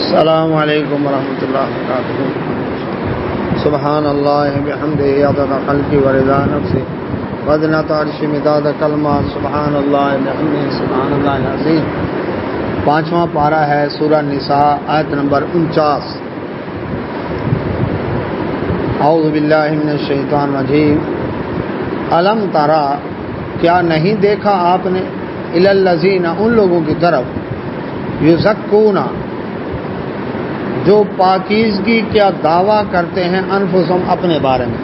السلام علیکم ورحمۃ اللہ وبرکاتہ۔ سبحان اللہ بحمدہ عدد خلقہ ورضا نفسہ وزنۃ عرشہ مداد کلمات۔ سبحان اللہ بحمدہ سبحان اللہ العظیم۔ 5واں پارہ ہے سورہ نساء، آیت نمبر 49۔ اعوذ باللہ من الشیطان الرجیم۔ الم ترى، کیا نہیں دیکھا آپ نے، الی الذین، ان لوگوں کی طرف، یزکون، جو پاکیزگی کیا دعویٰ کرتے ہیں، انفسہم، اپنے بارے میں۔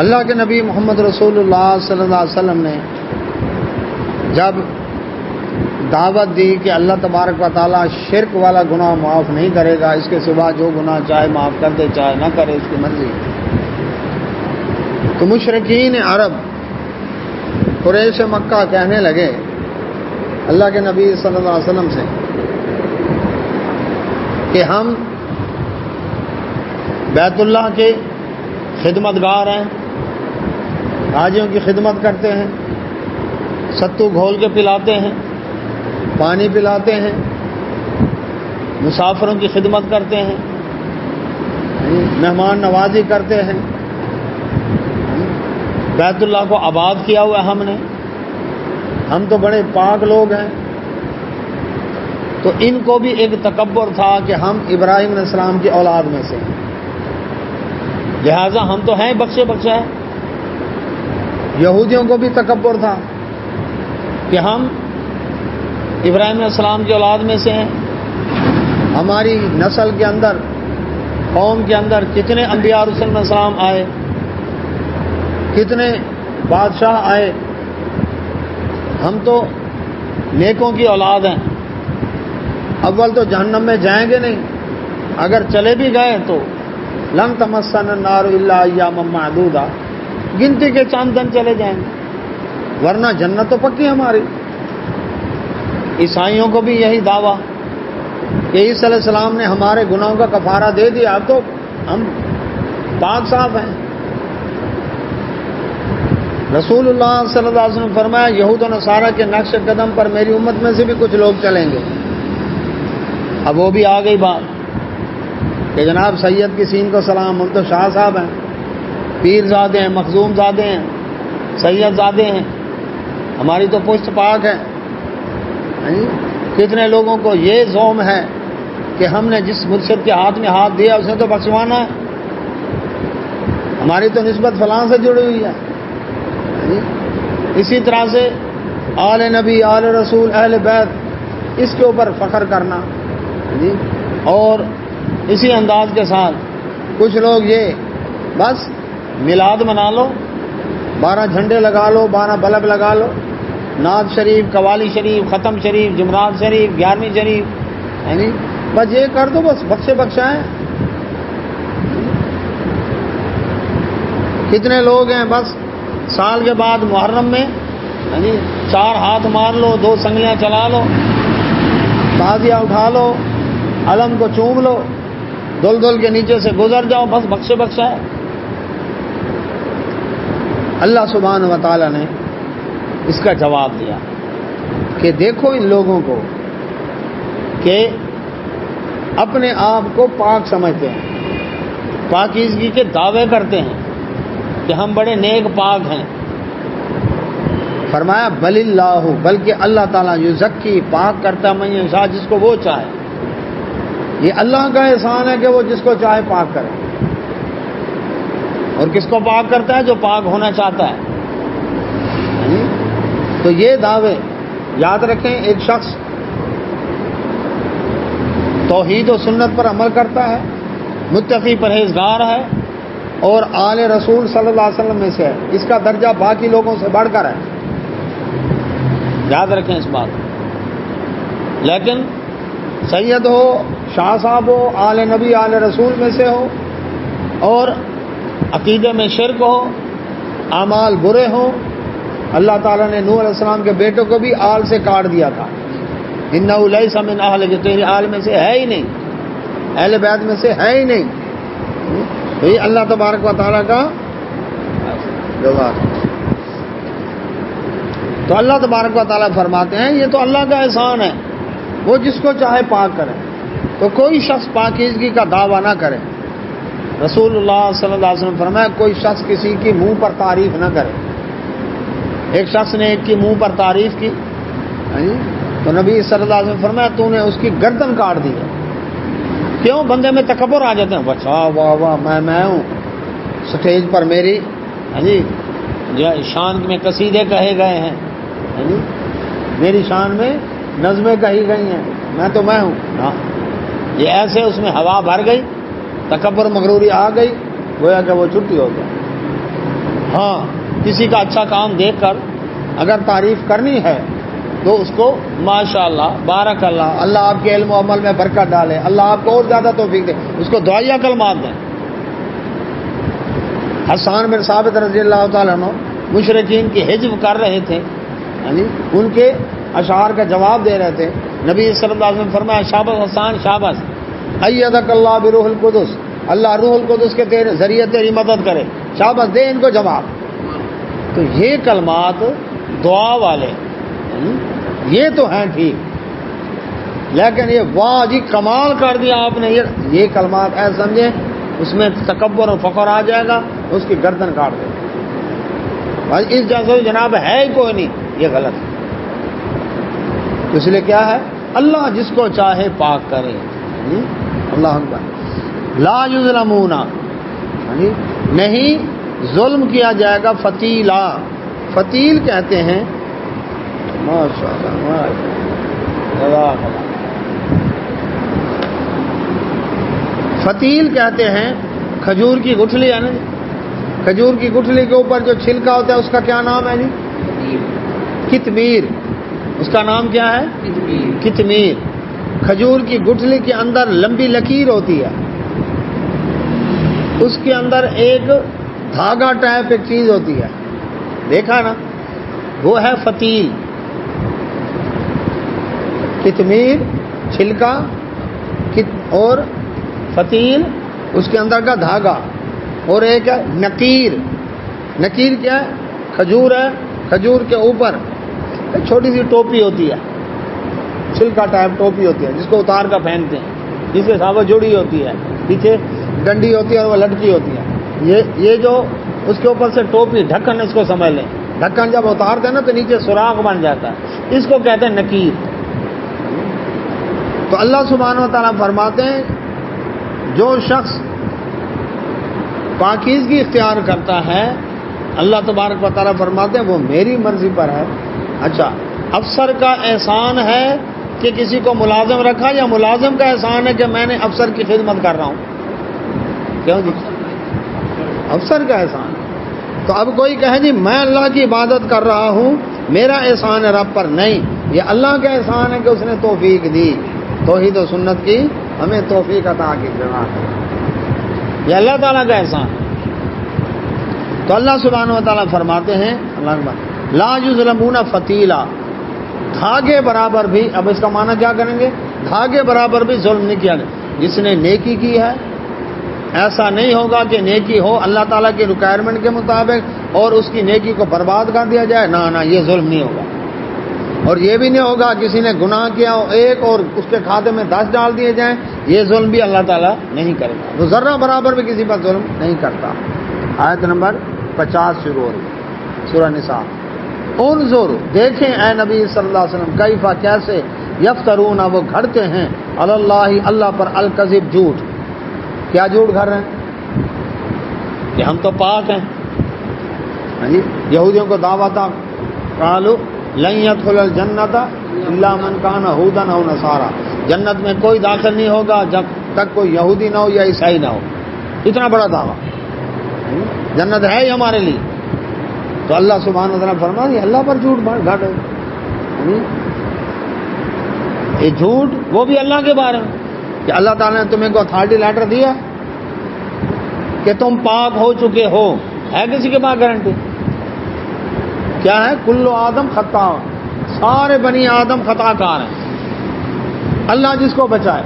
اللہ کے نبی محمد رسول اللہ صلی اللہ علیہ وسلم نے جب دعوت دی کہ اللہ تبارک و تعالیٰ شرک والا گناہ معاف نہیں کرے گا، اس کے سوا جو گناہ چاہے معاف کر دے چاہے نہ کرے، اس کی مرضی، تو مشرکین عرب قریش مکہ کہنے لگے اللہ کے نبی صلی اللہ علیہ وسلم سے کہ ہم بیت اللہ کے خدمتگار ہیں، حاجیوں کی خدمت کرتے ہیں، ستو گھول کے پلاتے ہیں، پانی پلاتے ہیں، مسافروں کی خدمت کرتے ہیں، مہمان نوازی کرتے ہیں، بیت اللہ کو آباد کیا ہوا ہم نے، ہم تو بڑے پاک لوگ ہیں۔ تو ان کو بھی ایک تکبر تھا کہ ہم ابراہیم علیہ السلام کی اولاد میں سے ہیں، لہذا ہم تو ہیں بخشے بخشا ہے۔ یہودیوں کو بھی تکبر تھا کہ ہم ابراہیم علیہ السلام کی اولاد میں سے ہیں، ہماری نسل کے اندر، قوم کے اندر کتنے انبیاء رسول علیہ السلام آئے، کتنے بادشاہ آئے، ہم تو نیکوں کی اولاد ہیں، اول تو جہنم میں جائیں گے نہیں، اگر چلے بھی گئے تو لن تمسنا النار الا ایاما معدودا، گنتی کے چاند دن چلے جائیں گے، ورنہ جنت تو پکی ہماری۔ عیسائیوں کو بھی یہی دعویٰ کہ عیسی علیہ السلام نے ہمارے گناہوں کا کفارہ دے دیا، اب تو ہم پاک صاف ہیں۔ رسول اللہ صلی اللہ علیہ وسلم فرمایا یہود و نصارہ کے نقش قدم پر میری امت میں سے بھی کچھ لوگ چلیں گے۔ اب وہ بھی آ گئی بات کہ جناب سید کی سین کو سلام، ہم تو شاہ صاحب ہیں، پیر زادے ہیں، مخزوم زادے ہیں، سید زادے ہیں، ہماری تو پشت پاک ہے۔ کتنے لوگوں کو یہ زوم ہے کہ ہم نے جس مرشد کے ہاتھ میں ہاتھ دیا اسے تو بخشوانا ہے، ہماری تو نسبت فلاں سے جڑی ہوئی ہے۔ اسی طرح سے آل نبی، آل رسول، اہل بیت، اس کے اوپر فخر کرنا، اور اسی انداز کے ساتھ کچھ لوگ یہ بس میلاد منا لو، 12 جھنڈے لگا لو، 12 بلب لگا لو، نعت شریف، قوالی شریف، ختم شریف، جمعرات شریف، 11ویں شریف، بس یہ کر دو، بس بخشے بخشائیں۔ کتنے لوگ ہیں بس سال کے بعد محرم میں 4 ہاتھ مار لو، 2 سنگلیاں چلا لو، تازیہ اٹھا لو، علم کو چوم لو، دل کے نیچے سے گزر جاؤ، بس بخشے بخشا ہے۔ اللہ سبحانہ و تعالی نے اس کا جواب دیا کہ دیکھو ان لوگوں کو کہ اپنے آپ کو پاک سمجھتے ہیں، پاکیزگی کے دعوے کرتے ہیں کہ ہم بڑے نیک پاک ہیں۔ فرمایا بل اللہ، بلکہ اللہ تعالیٰ یزکی، پاک کرتا من یشاء، جس کو وہ چاہے۔ یہ اللہ کا احسان ہے کہ وہ جس کو چاہے پاک کرے، اور کس کو پاک کرتا ہے؟ جو پاک ہونا چاہتا ہے۔ تو یہ دعوے یاد رکھیں، ایک شخص توحید و سنت پر عمل کرتا ہے، متقی پرہیزگار ہے، اور آل رسول صلی اللہ علیہ وسلم میں سے ہے، اس کا درجہ باقی لوگوں سے بڑھ کر ہے، یاد رکھیں اس بات۔ لیکن سید ہو، شاہ صاحب ہو، آل نبی آل رسول میں سے ہو، اور عقیدے میں شرک ہو، اعمال برے ہوں، اللہ تعالیٰ نے نوح علیہ السلام کے بیٹوں کو بھی آل سے کاٹ دیا تھا، انہ لیس من اہلک، تیری آل میں سے ہے ہی نہیں، اہل بیت میں سے ہے ہی نہیں۔ یہ اللہ تبارک و تعالیٰ کا جواب۔ تو اللہ تبارک و تعالیٰ فرماتے ہیں یہ تو اللہ کا احسان ہے، وہ جس کو چاہے پاک کرے، تو کوئی شخص پاکیزگی کا دعویٰ نہ کرے۔ رسول اللہ صلی اللہ علیہ وسلم فرمایا کوئی شخص کسی کی منہ پر تعریف نہ کرے۔ ایک شخص نے ایک کی منہ پر تعریف کی، تو نبی صلی اللہ علیہ وسلم فرمایا تو نے اس کی گردن کاٹ دی ہے۔ کیوں؟ بندے میں تکبر آ جاتے ہیں، بچا واہ واہ میں ہوں، سٹیج پر میری جو شان میں قصیدے کہے گئے ہیں، میری شان میں نظمیں کہی گئی ہیں، میں ہوں۔ ہاں، یہ ایسے اس میں ہوا بھر گئی، تکبر مغروری آ گئی، گویا کہ وہ چھٹی ہو گیا۔ ہاں، کسی کا اچھا کام دیکھ کر اگر تعریف کرنی ہے تو اس کو ماشاء اللہ، بارک اللہ، اللہ آپ کے علم و عمل میں برکت ڈالے، اللہ آپ کو اور زیادہ توفیق دے، اس کو دعائیہ کلمات دیں۔ حسان بن ثابت رضی اللہ تعالیٰ عنہ مشرکین کی حجب کر رہے تھے، ان کے اشعار کا جواب دے رہے تھے۔ نبی صلی اللہ علیہ وسلم فرمایا شاباش حسان شاباش، ایدک اللہ بروح القدس، اللہ روح القدس کے ذریعے تیری مدد کرے، شاباش، دے ان کو جواب۔ تو یہ کلمات دعا والے یہ تو ہیں ٹھیک، لیکن یہ واہ جی کمال کر دیا آپ نے، یہ کلمات ایسے سمجھے اس میں تکبر اور فخر آ جائے گا، اس کی گردن کاٹ دے بھائی، اس جیسا جناب ہے ہی کوئی نہیں، یہ غلط ہے۔ اس لیے کیا ہے، اللہ جس کو چاہے پاک کرے۔ اللہ اکبر۔ لا یظلمون، نہیں ظلم کیا جائے گا۔ فتیلا، فتیل کہتے ہیں، ماشاء اللہ، فتیل کہتے ہیں کھجور کی گٹھلی ہے نا، کھجور کی گٹھلی کے اوپر جو چھلکا ہوتا ہے اس کا کیا نام ہے جی؟ کتمیر۔ اس کا نام کیا ہے؟ کتمیر۔ کھجور کی گٹھلی کے اندر لمبی لکیر ہوتی ہے، اس کے اندر ایک دھاگا ٹائپ ایک چیز ہوتی ہے، دیکھا نا، وہ ہے فتیل۔ کتمیر چھلکا اور فتیل اس کے اندر کا دھاگا، اور ایک ہے نقیر۔ نقیر کیا ہے؟ کھجور ہے، کھجور کے اوپر ایک چھوٹی سی ٹوپی ہوتی ہے، چھلکا ٹائپ ٹوپی ہوتی ہے، جس کو اتار کر پہنتے ہیں، جس کے ساتھ وہ جڑی ہوتی ہے، پیچھے ڈنڈی ہوتی ہے اور وہ لٹکی ہوتی ہے۔ یہ جو اس کے اوپر سے ٹوپی، ڈھکن اس کو سمجھ لیں، ڈھکن جب اتارتے ہیں نا تو نیچے سوراخ بن جاتا ہے، اس کو کہتے ہیں نقیر۔ تو اللہ سبحانہ و تعالیٰ فرماتے ہیں جو شخص پاکیزگی اختیار کرتا ہے، اللہ تبارک و تعالیٰ فرماتے ہیں وہ میری مرضی پر ہے۔ اچھا، افسر کا احسان ہے کہ کسی کو ملازم رکھا، یا ملازم کا احسان ہے کہ میں نے افسر کی خدمت کر رہا ہوں؟ کیوں جی؟ افسر کا احسان۔ تو اب کوئی کہے جی میں اللہ کی عبادت کر رہا ہوں، میرا احسان ہے رب پر، نہیں، یہ اللہ کا احسان ہے کہ اس نے توفیق دی، توحید و سنت کی ہمیں توفیق عطا کی، یہ اللہ تعالیٰ کا احسان۔ تو اللہ سبحانہ و تعالیٰ فرماتے ہیں، لا یظلمون فتیلا، دھاگے برابر بھی، اب اس کا معنی کیا کریں گے؟ دھاگے برابر بھی ظلم نہیں کیا گیا۔ جس نے نیکی کی ہے، ایسا نہیں ہوگا کہ نیکی ہو اللہ تعالیٰ کی ریکوائرمنٹ کے مطابق اور اس کی نیکی کو برباد کر دیا جائے، نہ، یہ ظلم نہیں ہوگا۔ اور یہ بھی نہیں ہوگا کسی نے گناہ کیا ہو ایک اور اس کے کھاتے میں 10 ڈال دیے جائیں، یہ ظلم بھی اللہ تعالیٰ نہیں کرے گا، وہ ذرہ برابر بھی کسی پر ظلم نہیں کرتا۔ آیت نمبر 50 شروع ہو رہی سورہ نساء۔ انظر، دیکھیں اے نبی صلی اللہ علیہ وسلم، کیفا، کیسے، یفترون، وہ گھڑتے ہیں، علی اللہ، اللہ پر، الکذب، جھوٹ۔ کیا جھوٹ گھڑ رہے ہیں؟ کہ ہم تو پاک ہیں۔ یہودیوں کو دعویٰ تھا، قالوا لن يدخل الجنت الا من كان هودا او نصارى، جنت میں کوئی داخل نہیں ہوگا جب تک کوئی یہودی نہ ہو یا عیسائی نہ ہو۔ اتنا بڑا دعویٰ، جنت ہے ہی ہمارے لیے۔ تو اللہ سبحانہ وتعالیٰ فرماتے ہیں اللہ پر جھوٹ گھڑ رہے، یہ جھوٹ وہ بھی اللہ کے بارے میں، کہ اللہ تعالیٰ نے تمہیں کو اتھارٹی لیٹر دیا کہ تم پاک ہو چکے ہو، ہے کسی کے پاس گارنٹی؟ کیا ہے؟ کل آدم خطا، سارے بنی آدم خطا کار ہیں، اللہ جس کو بچائے،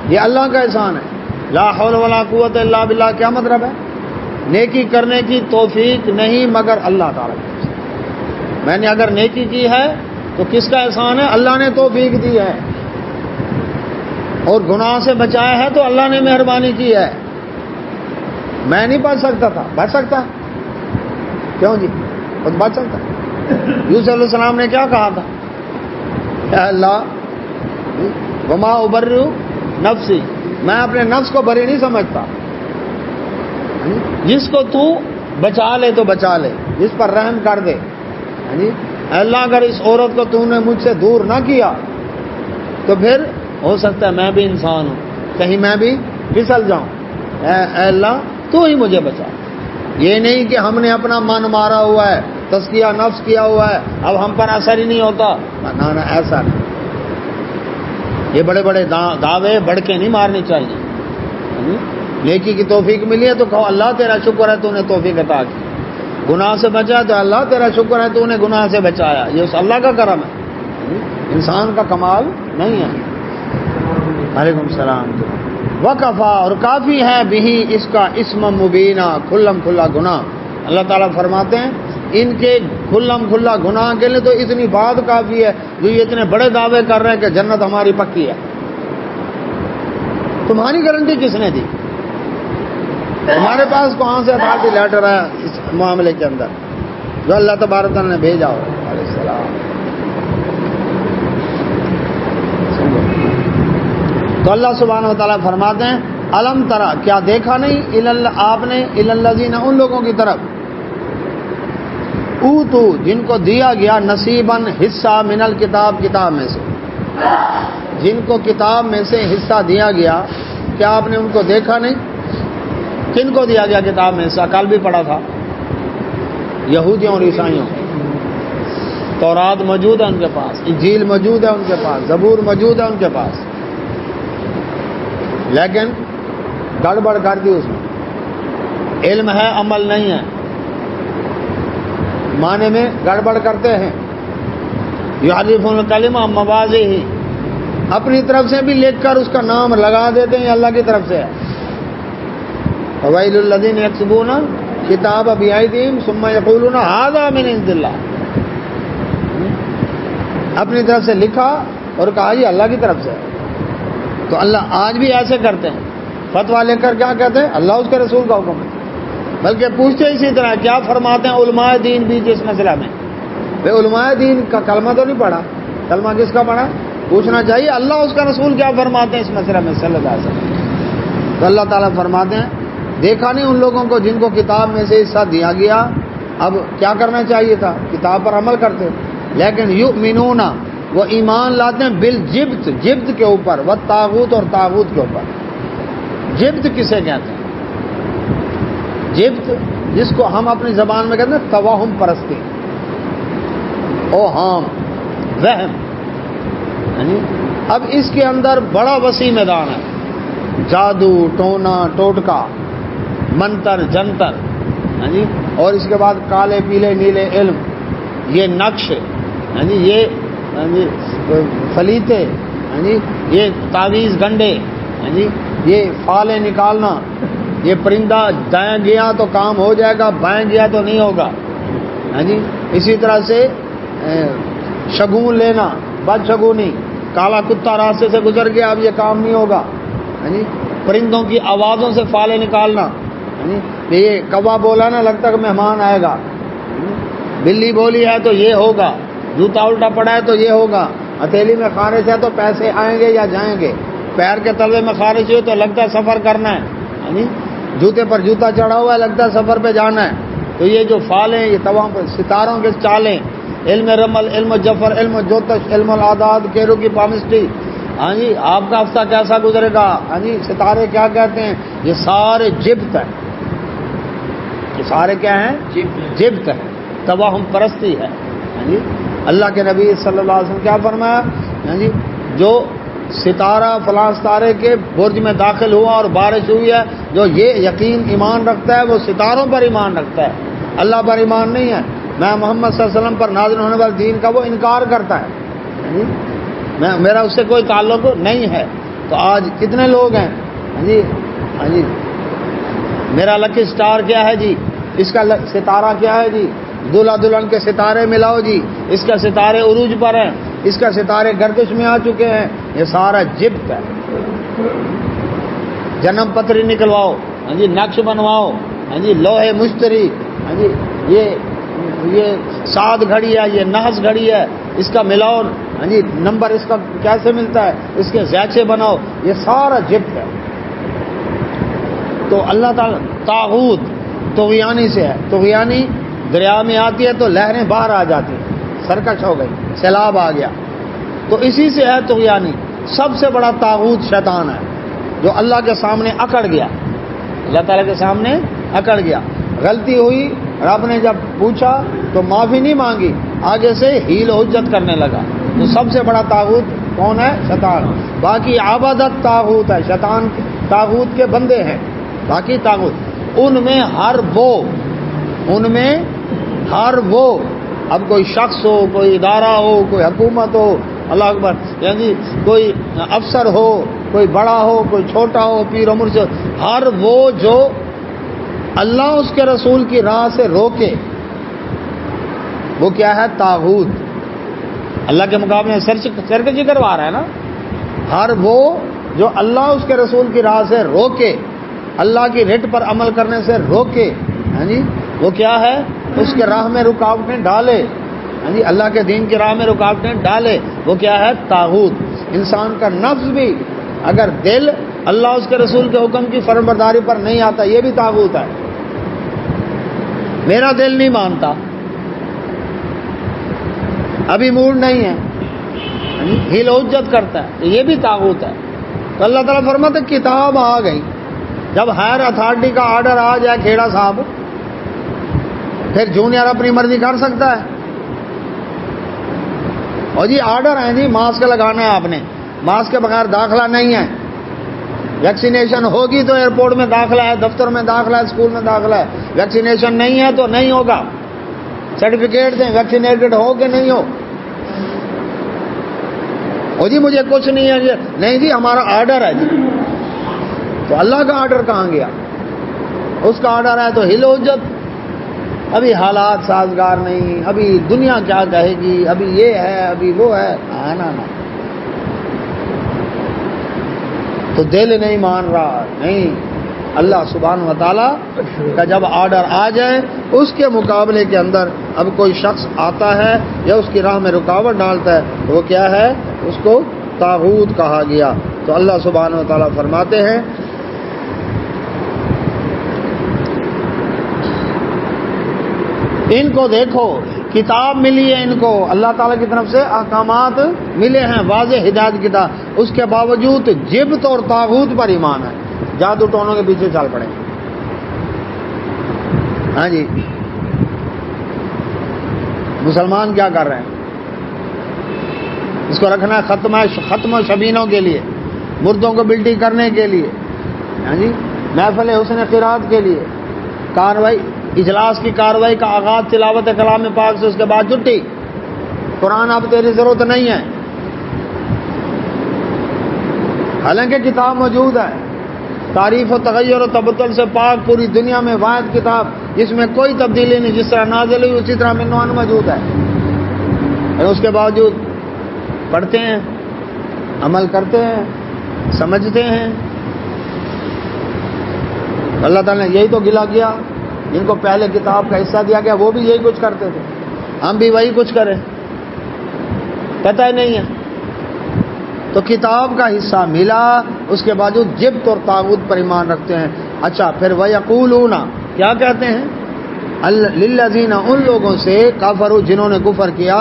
یہ اللہ کا احسان ہے۔ لا حول ولا قوت الا باللہ، کیا مطلب ہے؟ نیکی کرنے کی توفیق نہیں مگر اللہ تعالیٰ کی، میں نے اگر نیکی کی ہے تو کس کا احسان ہے؟ اللہ نے توفیق دی ہے، اور گناہ سے بچایا ہے تو اللہ نے مہربانی کی ہے۔ میں نہیں بچ سکتا تھا، بچ سکتا؟ کیوں جی؟ وہ تو بچ سکتا۔ یوسف علیہ السلام نے کیا کہا تھا؟ اے اللہ وما ابرئ نفسی، میں اپنے نفس کو بری نہیں سمجھتا، جس کو تو بچا لے تو بچا لے، جس پر رحم کر دے۔ اے اللہ اگر اس عورت کو تو نے مجھ سے دور نہ کیا تو پھر ہو سکتا ہے میں بھی انسان ہوں، کہیں میں بھی پھسل جاؤں۔ اے اللہ تو ہی مجھے بچا۔ یہ نہیں کہ ہم نے اپنا من مارا ہوا ہے، تزکیہ نفس کیا ہوا ہے، اب ہم پر اثر ہی نہیں ہوتا، نہ ایسا نہیں۔ یہ بڑے بڑے دعوے بڑھ کے نہیں مارنے چاہیے۔ نیکی کی توفیق ملی ہے تو کہو اللہ تیرا شکر ہے تو نے توفیق عطا کی، گناہ سے بچا تو اللہ تیرا شکر ہے تو نے گناہ سے بچایا، یہ اس اللہ کا کرم ہے، انسان کا کمال نہیں ہے۔ وعلیکم السلام۔ وکفا، اور کافی ہے بھی اس کا اسم مبینہ، کھلم کھلا گناہ۔ اللہ تعالیٰ فرماتے ہیں ان کے کھلم کھلا گناہ کے لیے تو اتنی بات کافی ہے، جو یہ اتنے بڑے دعوے کر رہے ہیں کہ جنت ہماری پکی ہے۔ تمہاری گارنٹی کس نے دی؟ تمہارے پاس کہاں سے اتھارٹی لیٹر ہے اس معاملے کے اندر جو اللہ تبارک تعالیٰ نے بھیجا ہو؟ علیہ السلام۔ تو اللہ سبحانہ و تعالیٰ فرماتے ہیں الم ترا، کیا دیکھا نہیں آپ نے الذین، ان لوگوں کی طرف اوتو، جن کو دیا گیا نصیباً حصہ من الکتاب، کتاب میں سے، جن کو کتاب میں سے حصہ دیا گیا، کیا آپ نے ان کو دیکھا نہیں؟ کن کو دیا گیا کتاب میں حصہ؟ کل بھی پڑھا تھا، یہودیوں اور عیسائیوں۔ تورات موجود ہے ان کے پاس، انجیل موجود ہے ان کے پاس، زبور موجود ہے ان کے پاس، لیکن گڑبڑ کر دی اس میں۔ علم ہے، عمل نہیں ہے، معنی میں گڑبڑ کرتے ہیں۔ یحرفون الکلمۃ عن مواضعہ، اپنی طرف سے بھی لکھ کر اس کا نام لگا دیتے ہیں، اللہ کی طرف سے ہے۔ فویل للذین یکتبون الکتاب بأیدیہم ثم یقولون ھذا من عند اللہ، اپنی طرف سے لکھا اور کہا یہ اللہ کی طرف سے ہے۔ تو اللہ آج بھی ایسے کرتے ہیں، فتویٰ لے کر کیا کہتے ہیں؟ اللہ اس کے رسول کا حکم ہے، بلکہ پوچھتے اسی طرح کیا فرماتے ہیں علماء دین بھی جس مسئلہ میں؟ بھائی علماء دین کا کلمہ تو نہیں پڑھا، کلمہ کس کا پڑھا؟ پوچھنا چاہیے اللہ اس کا رسول کیا فرماتے ہیں اس مسئلہ میں صلی اللہ علیہ وسلم۔ تو اللہ تعالیٰ فرماتے ہیں دیکھا نہیں ان لوگوں کو جن کو کتاب میں سے حصہ دیا گیا، اب کیا کرنا چاہیے تھا؟ کتاب پر عمل کرتے، لیکن یؤمنون، وہ ایمان لاتے ہیں بالجبت، جبت کے اوپر، والطاغوت، اور طاغوت کے اوپر۔ جبت کسے کہتے ہیں؟ جبت جس کو ہم اپنی زبان میں کہتے ہیں توہم پرستی، اوہام، وہم۔ اب اس کے اندر بڑا وسیع میدان ہے، جادو، ٹونا ٹوٹکا، منتر جنتر، اور اس کے بعد کالے پیلے نیلے علم، یہ نقش، یہ فلیتے، یہ تعویذ گنڈے، یہ فالے نکالنا، یہ پرندہ دائیں گیا تو کام ہو جائے گا، بائیں گیا تو نہیں ہوگا۔ اسی طرح سے شگون لینا، بد شگونی، کالا کتا راستے سے گزر گیا اب یہ کام نہیں ہوگا۔ پرندوں کی آوازوں سے فالے نکالنا، یہ کوا بولا نا لگتا کہ مہمان آئے گا، بلی بولی ہے تو یہ ہوگا، جوتا الٹا پڑا ہے تو یہ ہوگا، ہتھیلی میں خارش ہے تو پیسے آئیں گے یا جائیں گے، پیر کے تلوے میں خارش ہوئی تو لگتا ہے سفر کرنا ہے، جوتے پر جوتا چڑھا ہوا ہے لگتا ہے سفر پہ جانا ہے۔ تو یہ جو فال ہیں، یہ تمام ستاروں کے چالیں، علم رمل، علم جفر، علم جوتش، علم العداد، کیرو کی پامسٹری، آپ کا ہفتہ کیسا گزرے گا، ستارے کیا کہتے ہیں، یہ سارے جبت ہیں، یہ سارے کیا ہیں؟ جبت ہے، توہم پرستی ہے۔ اللہ کے نبی صلی اللہ علیہ وسلم کیا فرمایا؟ جو ستارہ فلاں ستارے کے برج میں داخل ہوا اور بارش ہوئی ہے، جو یہ یقین ایمان رکھتا ہے وہ ستاروں پر ایمان رکھتا ہے، اللہ پر ایمان نہیں ہے۔ میں محمد صلی اللہ علیہ وسلم پر نازل ہونے والے دین کا وہ انکار کرتا ہے، میرا اس سے کوئی تعلق نہیں ہے۔ تو آج کتنے لوگ ہیں، میرا لکی سٹار کیا ہے جی، اس کا ستارہ کیا ہے جی، دلہا دلہن کے ستارے ملاؤ جی، اس کا ستارے عروج پر ہیں، اس کا ستارے گردش میں آ چکے ہیں، یہ سارا جبت ہے۔ جنم پتری نکلواؤ، ہاں جی، نقش بنواؤ، ہاں جی، لوہے مشتری، ہاں جی، یہ سات گھڑی ہے، یہ نحس گھڑی ہے، اس کا ملاؤ، ہاں جی، نمبر اس کا کیسے ملتا ہے، اس کے زیچے بناؤ، یہ سارا جبت ہے۔ تو اللہ تعالیٰ طاغوت طغیانی سے ہے، طغیانی دریا میں آتی ہے تو لہریں باہر آ جاتی ہیں، سرکش ہو گئی، سیلاب آ گیا، تو اسی سے ہے طغیانی۔ سب سے بڑا طاغوت شیطان ہے، جو اللہ کے سامنے اکڑ گیا، اللہ تعالیٰ کے سامنے اکڑ گیا، غلطی ہوئی، رب نے جب پوچھا تو معافی نہیں مانگی، آگے سے حیل و حجت کرنے لگا۔ تو سب سے بڑا طاغوت کون ہے؟ شیطان۔ باقی عبادت طاغوت ہے، شیطان طاغوت کے بندے ہیں، باقی طاغوت ان میں ہر وہ اب کوئی شخص ہو، کوئی ادارہ ہو، کوئی حکومت ہو، اللہ اکبر، یعنی کوئی افسر ہو، کوئی بڑا ہو، کوئی چھوٹا ہو، پیر و مرشد، ہر وہ جو اللہ اس کے رسول کی راہ سے روکے، وہ کیا ہے؟ طاغوت۔ اللہ کے مقابلے میں سرکشی کروا رہا ہے نا۔ ہر وہ جو اللہ اس کے رسول کی راہ سے روکے، اللہ کی رٹ پر عمل کرنے سے روکے، ہاں جی، وہ کیا ہے؟ اس کے راہ میں رکاوٹیں ڈالے، ہاں جی، اللہ کے دین کی راہ میں رکاوٹیں ڈالے، وہ کیا ہے؟ طاغوت۔ انسان کا نفس بھی اگر دل اللہ اس کے رسول کے حکم کی فرمانبرداری پر نہیں آتا، یہ بھی طاغوت ہے۔ میرا دل نہیں مانتا، ابھی موڈ نہیں ہے، حیل و حجت کرتا ہے، تو یہ بھی طاغوت ہے۔ تو اللہ تعالیٰ فرماتا ہے کتاب آ گئی، جب ہائر اتھارٹی کا آرڈر آ جائے کھیڑا صاحب، پھر جونیئر اپنی مرضی کر سکتا ہے؟ اور جی آرڈر ہے جی، ماسک لگانا ہے، آپ نے ماسک کے بغیر داخلہ نہیں ہے، ویکسینیشن ہوگی تو ایئرپورٹ میں داخلہ ہے، دفتر میں داخلہ ہے، اسکول میں داخلہ ہے، ویکسینیشن نہیں ہے تو نہیں ہوگا، سرٹیفکیٹ دیں ویکسینیٹڈ ہو کہ نہیں ہو۔ اور جی مجھے کچھ نہیں ہے، نہیں جی ہمارا آرڈر ہے جی، تو اللہ کا آرڈر کہاں گیا؟ اس کا آرڈر ہے تو حیل و حجت، ابھی حالات سازگار نہیں، ابھی دنیا کیا کہے گی، ابھی یہ ہے، ابھی وہ ہے، نا تو دل نہیں مان رہا، نہیں۔ اللہ سبحانہ و تعالیٰ کا جب آرڈر آ جائے، اس کے مقابلے کے اندر اب کوئی شخص آتا ہے یا اس کی راہ میں رکاوٹ ڈالتا ہے تو وہ کیا ہے؟ اس کو طاغوت کہا گیا۔ تو اللہ سبحانہ و تعالیٰ فرماتے ہیں ان کو دیکھو، کتاب ملی ہے ان کو، اللہ تعالیٰ کی طرف سے احکامات ملے ہیں، واضح ہدایت کتاب، اس کے باوجود جبت اور طاغوت پر ایمان ہے، جادو ٹونوں کے پیچھے چل پڑے۔ ہاں جی، مسلمان کیا کر رہے ہیں؟ اس کو رکھنا ہے ختم و شبینوں کے لیے، مردوں کو بلٹی کرنے کے لیے، ہاں جی، محفل حسن قرات کے لیے، کاروائی اجلاس کی کاروائی کا آغاز تلاوت کلام پاک سے، اس کے بعد چھٹی، قرآن اب تیری ضرورت نہیں ہے، حالانکہ کتاب موجود ہے، تعریف و تغیر و تبدل سے پاک پوری دنیا میں واحد کتاب جس میں کوئی تبدیلی نہیں، جس طرح نازل ہوئی اسی طرح منوان موجود ہے، لیکن اس کے باوجود پڑھتے ہیں، عمل کرتے ہیں، سمجھتے ہیں۔ اللہ تعالیٰ نے یہی تو گلا کیا، جن کو پہلے کتاب کا حصہ دیا گیا وہ بھی یہی کچھ کرتے تھے، ہم بھی وہی کچھ کریں، پتہ ہی نہیں ہے۔ تو کتاب کا حصہ ملا، اس کے باوجود جبت اور طاغوت پر ایمان رکھتے ہیں۔ اچھا پھر وَيَقُولُونَ کیا کہتے ہیں؟ لِلَّذِينَ ان لوگوں سے کفروا جنہوں نے کفر کیا،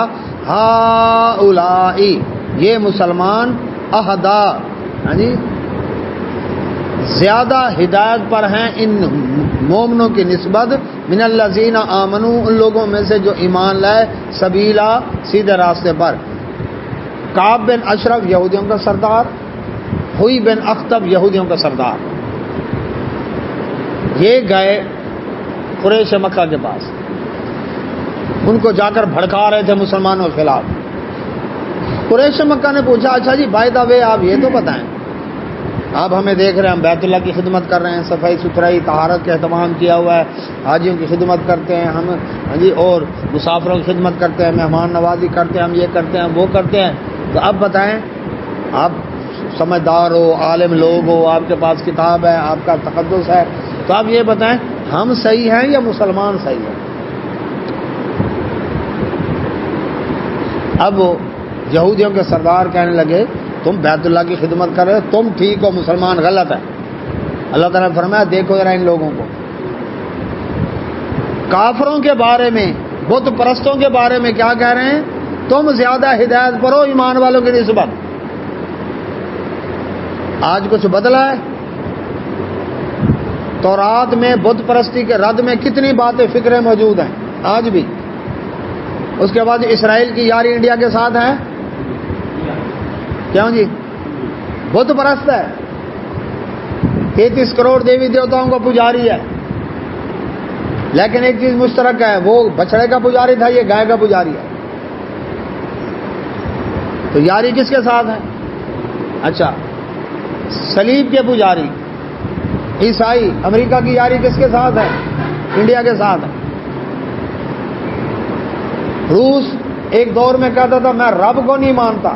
ہؤلاء یہ مسلمان، اہدا ہاں جی زیادہ ہدایت پر ہیں ان مومنوں کی نسبت، من الذین آمنوا ان لوگوں میں سے جو ایمان لائے، سبیلا سیدھے راستے پر۔ کعب بن اشرف یہودیوں کا سردار، ہوئی بن اخطب یہودیوں کا سردار، یہ گئے قریش مکہ کے پاس، ان کو جا کر بھڑکا رہے تھے مسلمانوں کے خلاف۔ قریش مکہ نے پوچھا اچھا جی بائی دا وے آپ یہ تو بتائیں اب ہمیں دیکھ رہے ہیں، ہم بیت اللہ کی خدمت کر رہے ہیں، صفائی ستھرائی طہارت کا اہتمام کیا ہوا ہے، حاجیوں کی خدمت کرتے ہیں ہم جی، اور مسافروں کی خدمت کرتے ہیں، مہمان نوازی کرتے ہیں، ہم یہ کرتے ہیں وہ کرتے ہیں۔ تو اب بتائیں، آپ سمجھدار ہو، عالم لوگ ہو، آپ کے پاس کتاب ہے، آپ کا تقدس ہے، تو آپ یہ بتائیں ہم صحیح ہیں یا مسلمان صحیح ہیں؟ اب یہودیوں کے سردار کہنے لگے تم بیت اللہ کی خدمت کر رہے ہو، تم ٹھیک ہو، مسلمان غلط ہے۔ اللہ تعالیٰ نے فرمایا دیکھو ذرا ان لوگوں کو، کافروں کے بارے میں، بت پرستوں کے بارے میں کیا کہہ رہے ہیں؟ تم زیادہ ہدایت پر ہو ایمان والوں کی نسبت۔ آج کچھ بدلا ہے؟ تورات میں بت پرستی کے رد میں کتنی باتیں فکریں موجود ہیں آج بھی۔ اس کے بعد اسرائیل کی یاری انڈیا کے ساتھ ہے، کیوں جی؟ بت پرست ہے، 33 کروڑ دیوی دیوتاؤں کا پجاری ہے، لیکن ایک چیز مشترک ہے، وہ بچڑے کا پجاری تھا، یہ گائے کا پجاری ہے۔ تو یاری کس کے ساتھ ہے؟ اچھا، صلیب کے پجاری عیسائی۔ امریکہ کی یاری کس کے ساتھ ہے؟ انڈیا کے ساتھ ہے۔ روس ایک دور میں کہتا تھا میں رب کو نہیں مانتا،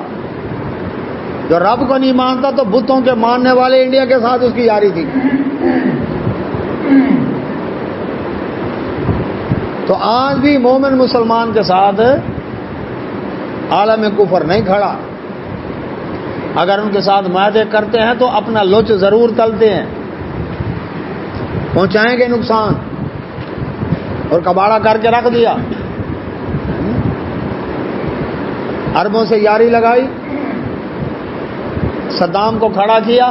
جو رب کو نہیں مانتا تو بتوں کے ماننے والے انڈیا کے ساتھ اس کی یاری تھی۔ تو آج بھی مومن مسلمان کے ساتھ عالم کفر نہیں کھڑا۔ اگر ان کے ساتھ معاہدے کرتے ہیں تو اپنا لوچ ضرور تلتے ہیں، پہنچائیں گے نقصان، اور کباڑا کر کے رکھ دیا۔ عربوں سے یاری لگائی، صدام کو کھڑا کیا،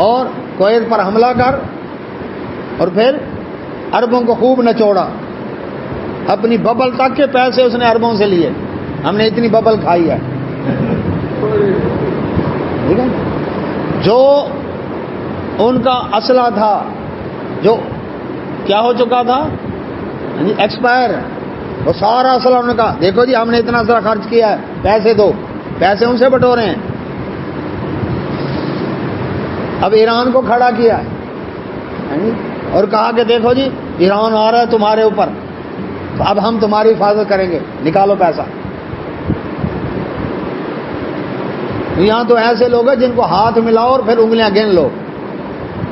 اور کویت پر حملہ کر، اور پھر عربوں کو خوب نچوڑا، اپنی ببل تک کے پیسے اس نے عربوں سے لیے، ہم نے اتنی ببل کھائی ہے۔ ٹھیک ہے، جو ان کا اسلحہ تھا، جو کیا ہو چکا تھا، ایکسپائر، وہ سارا اسلحہ انہوں نے کہا دیکھو جی ہم نے اتنا اسلحہ خرچ کیا ہے، پیسے دو، پیسے ان سے بٹورے ہیں۔ اب ایران کو کھڑا کیا ہے اور کہا کہ دیکھو جی ایران آ رہا ہے تمہارے اوپر، تو اب ہم تمہاری حفاظت کریں گے، نکالو پیسہ۔ یہاں تو ایسے لوگ ہیں جن کو ہاتھ ملاؤ اور پھر انگلیاں گن لو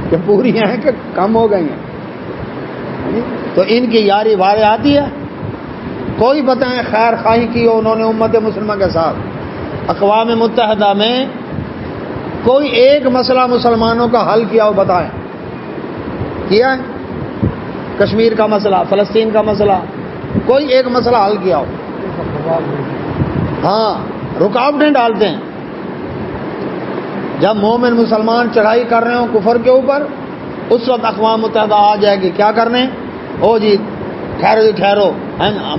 کہ پوری ہیں کہ کم ہو گئی ہیں۔ تو ان کی یاری بارے آتی ہے۔ کوئی بتائیں خیر خواہی کی ہو انہوں نے امت مسلمہ کے ساتھ، اقوام متحدہ میں کوئی ایک مسئلہ مسلمانوں کا حل کیا ہو بتائیں؟ کیا ہے؟ کشمیر کا مسئلہ، فلسطین کا مسئلہ، کوئی ایک مسئلہ حل کیا ہو؟ ہاں، رکاوٹیں ڈالتے ہیں۔ جب مومن مسلمان چڑھائی کر رہے ہوں کفر کے اوپر، اس وقت اقوام متحدہ آ جائے گی، کیا کرنے؟ او جی ٹھہرو جی ٹھہرو،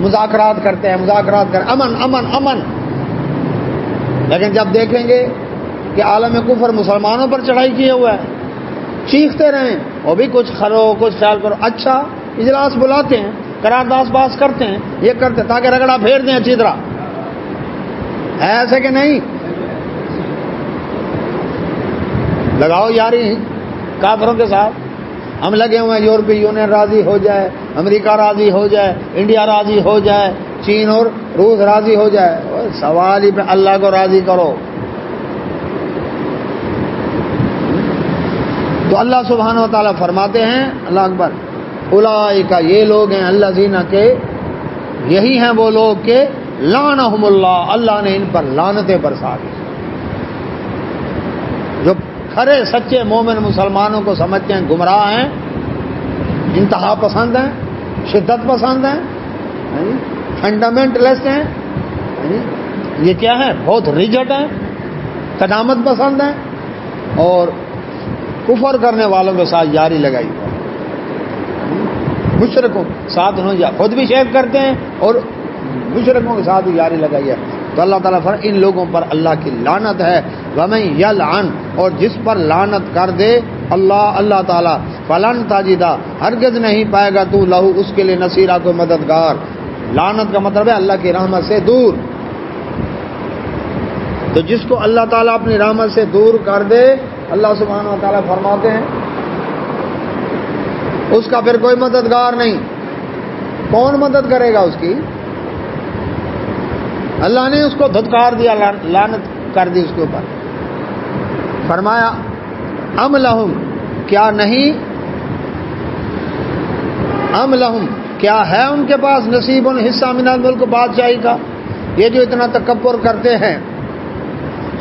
مذاکرات کرتے ہیں، مذاکرات کریں، امن امن امن۔ لیکن جب دیکھیں گے کہ عالم کفر مسلمانوں پر چڑھائی کیے ہوا ہے، چیختے رہیں، وہ بھی کچھ کرو، کچھ خیال کرو، اچھا اجلاس بلاتے ہیں، قرارداد پاس کرتے ہیں، یہ کرتے ہیں تاکہ رگڑا پھیر دیں اچھی طرح، ہے ایسے کہ نہیں؟ لگاؤ یاری کافروں کے ساتھ، ہم لگے ہوئے ہیں یورپی یونین راضی ہو جائے، امریکہ راضی ہو جائے، انڈیا راضی ہو جائے، چین اور روس راضی ہو جائے، سوال ہی پہ اللہ کو راضی کرو۔ تو اللہ سبحانہ و تعالیٰ فرماتے ہیں، اللہ اکبر، اولئک، یہ لوگ ہیں، الذین کے، یہی ہیں وہ لوگ کہ لعنہم اللہ، اللہ نے ان پر لعنتیں برسا دی۔ جو کھرے سچے مومن مسلمانوں کو سمجھتے ہیں گمراہ ہیں، انتہا پسند ہیں، شدت پسند ہیں، فنڈامنٹلسٹ ہیں، یہ کیا ہے؟ بہت ریجٹ ہیں، قدامت پسند ہیں، اور کفر کرنے والوں کے ساتھ یاری لگائی، مشرکوں ساتھ انہوں نے خود بھی شرک کرتے ہیں اور مشرکوں کے ساتھ بھی یاری لگائی ہے۔ تو اللہ تعالیٰ فرماتا ہے ان لوگوں پر اللہ کی لعنت ہے، وَمَن يَلْعَنْ، اور جس پر لعنت کر دے اللہ تعالیٰ، فَلَن تَجِدَ، ہرگز نہیں پائے گا تو لہو اس کے لیے نصیرہ، کوئی مددگار۔ لعنت کا مطلب ہے اللہ کی رحمت سے دور۔ تو جس کو اللہ تعالیٰ اپنی رحمت سے دور کر دے، اللہ سبحانہ و تعالیٰ فرماتے ہیں اس کا پھر کوئی مددگار نہیں۔ کون مدد کرے گا اس کی؟ اللہ نے اس کو دھتکار دیا، لعنت کر دی اس کے اوپر۔ فرمایا ام لہم، کیا نہیں، ام لہم کیا ہے ان کے پاس نصیب حصہ من الملک، بادشاہی کا؟ یہ جو اتنا تکبر کرتے ہیں،